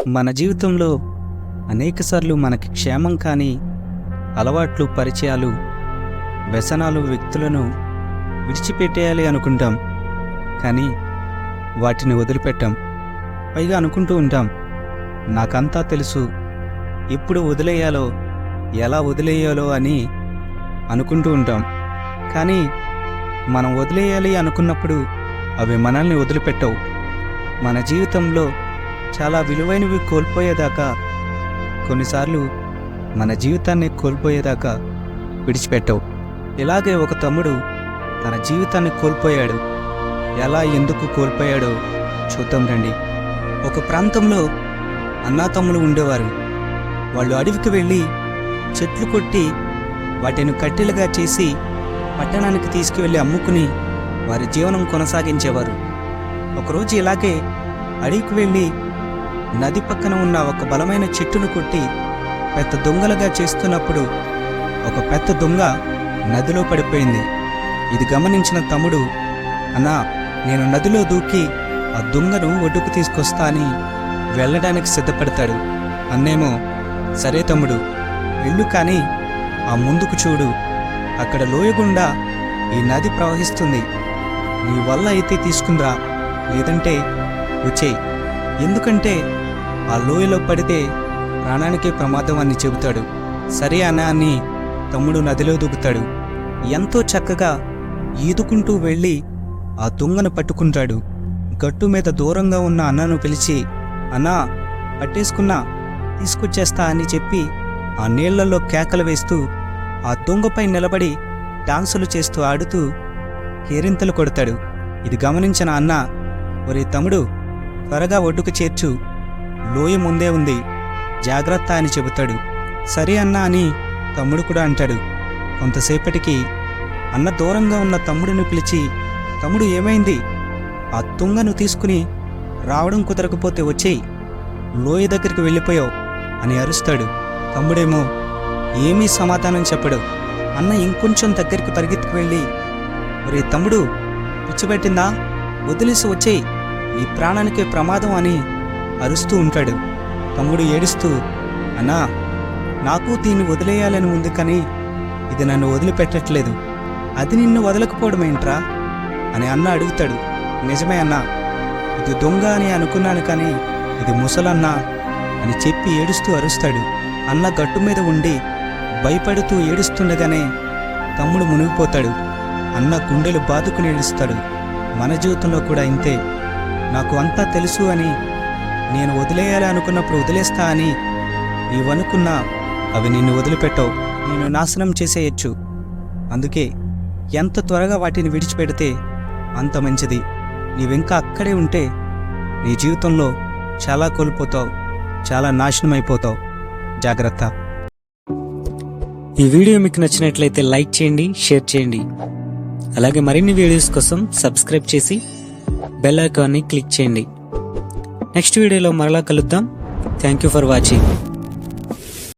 మన జీవితంలో అనేకసార్లు మనకి క్షేమం కాని అలవాట్లు, పరిచయాలు, వ్యసనాలు, వ్యక్తులను విడిచిపెట్టేయాలి అనుకుంటాం. కానీ వాటిని వదిలిపెట్టాం. పైగా అనుకుంటూ ఉంటాం, నాకంతా తెలుసు, ఎప్పుడు వదిలేయాలో, ఎలా వదిలేయాలో అని అనుకుంటూ ఉంటాం. కానీ మనం వదిలేయాలి అనుకున్నప్పుడు అవి మనల్ని వదిలిపెట్టవు. మన జీవితంలో చాలా విలువైనవి కోల్పోయేదాకా, కొన్నిసార్లు మన జీవితాన్ని కోల్పోయేదాకా విడిచిపెట్టవు. ఇలాగే ఒక తమ్ముడు తన జీవితాన్ని కోల్పోయాడు. ఎలా, ఎందుకు కోల్పోయాడో చూద్దాం రండి. ఒక ప్రాంతంలో అన్నాతమ్ములు ఉండేవారు. వాళ్ళు అడవికి వెళ్ళి చెట్లు కొట్టి వాటిని కట్టెలుగా చేసి పట్టణానికి తీసుకువెళ్ళి అమ్ముకుని వారి జీవనం కొనసాగించేవారు. ఒకరోజు ఇలాగే అడవికి వెళ్ళి నది పక్కన ఉన్న ఒక బలమైన చెట్టును కొట్టి పెద్ద దొంగలుగా చేస్తున్నప్పుడు ఒక పెద్ద దొంగ నదిలో పడిపోయింది. ఇది గమనించిన తమ్ముడు, అన్నా, నేను నదిలో దూకి ఆ దొంగను ఒడ్డుకు తీసుకొస్తా అని వెళ్ళడానికి సిద్ధపడతాడు. అన్నేమో, సరే తమ్ముడు వెళ్ళు, కానీ ఆ ముందుకు చూడు, అక్కడ లోయగుండా ఈ నది ప్రవహిస్తుంది. నీ వల్ల అయితే తీసుకునిరా, లేదంటే వచ్చేయి. ఎందుకంటే ఆ లోయలో పడితే ప్రాణానికే ప్రమాదం అని చెబుతాడు. సరే అన్నా అని తమ్ముడు నదిలో దూకుతాడు. ఎంతో చక్కగా ఈదుకుంటూ వెళ్ళి ఆ దొంగను పట్టుకుంటాడు. గట్టు మీద దూరంగా ఉన్న అన్నను పిలిచి, అన్నా, పట్టేసుకున్నా, తీసుకొచ్చేస్తా అని చెప్పి ఆ నీళ్లలో కేకలు వేస్తూ ఆ దొంగపై నిలబడి డాన్సులు చేస్తూ ఆడుతూ కేరింతలు కొడతాడు. ఇది గమనించిన అన్న, ఒరే తమ్ముడు, త్వరగా ఒడ్డుకు చేర్చు, లోయ ముందే ఉంది, జాగ్రత్త అని చెబుతాడు. సరే అన్నా అని తమ్ముడు కూడా అంటాడు. కొంతసేపటికి అన్న దూరంగా ఉన్న తమ్ముడిని పిలిచి, తమ్ముడు ఏమైంది? ఆ తుంగను తీసుకుని రావడం కుదరకపోతే వచ్చేయి, లోయ దగ్గరికి వెళ్ళిపోయావు అని అరుస్తాడు. తమ్ముడేమో ఏమీ సమాధానం చెప్పడు. అన్న ఇంకొంచెం దగ్గరికి పరిగెత్తుకు వెళ్ళి, ఒరే తమ్ముడు, పిచ్చిపెట్టిందా, వదిలేసి వచ్చేయి, నీ ప్రాణానికే ప్రమాదం అని అరుస్తూ ఉంటాడు. తమ్ముడు ఏడుస్తూ, అన్నా, నాకు దీన్ని వదిలేయాలని ఉంది, కానీ ఇది నన్ను వదిలిపెట్టట్లేదు. అది నిన్ను వదలకపోవడం ఏంట్రా అని అన్న అడుగుతాడు. నిజమే అన్నా, ఇది దొంగ అని అనుకున్నాను, కానీ ఇది ముసలన్నా అని చెప్పి ఏడుస్తూ అరుస్తాడు. అన్న గట్టు మీద ఉండి భయపడుతూ ఏడుస్తుండగానే తమ్ముడు మునిగిపోతాడు. అన్న గుండెలు బాదుకుని ఏడుస్తాడు. మన జీవితంలో కూడా ఇంతే. నాకు అంతా తెలుసు అని, నేను వదిలేయాలి అనుకున్నప్పుడు వదిలేస్తా అని నీవనుకున్నా అవి నిన్ను వదిలిపెట్టవు, నేను నాశనం చేసేయచ్చు. అందుకే ఎంత త్వరగా వాటిని విడిచిపెడితే అంత మంచిది. నీవింకా అక్కడే ఉంటే నీ జీవితంలో చాలా కోల్పోతావు, చాలా నాశనం అయిపోతావు. జాగ్రత్త. ఈ వీడియో మీకు నచ్చినట్లయితే లైక్ చేయండి, షేర్ చేయండి. అలాగే మరిన్ని వీడియోస్ కోసం సబ్స్క్రైబ్ చేసి బెల్ ఐకాన్ని క్లిక్ చేయండి. నెక్స్ట్ వీడియోలో మరలా కలుద్దాం. Thank you for watching.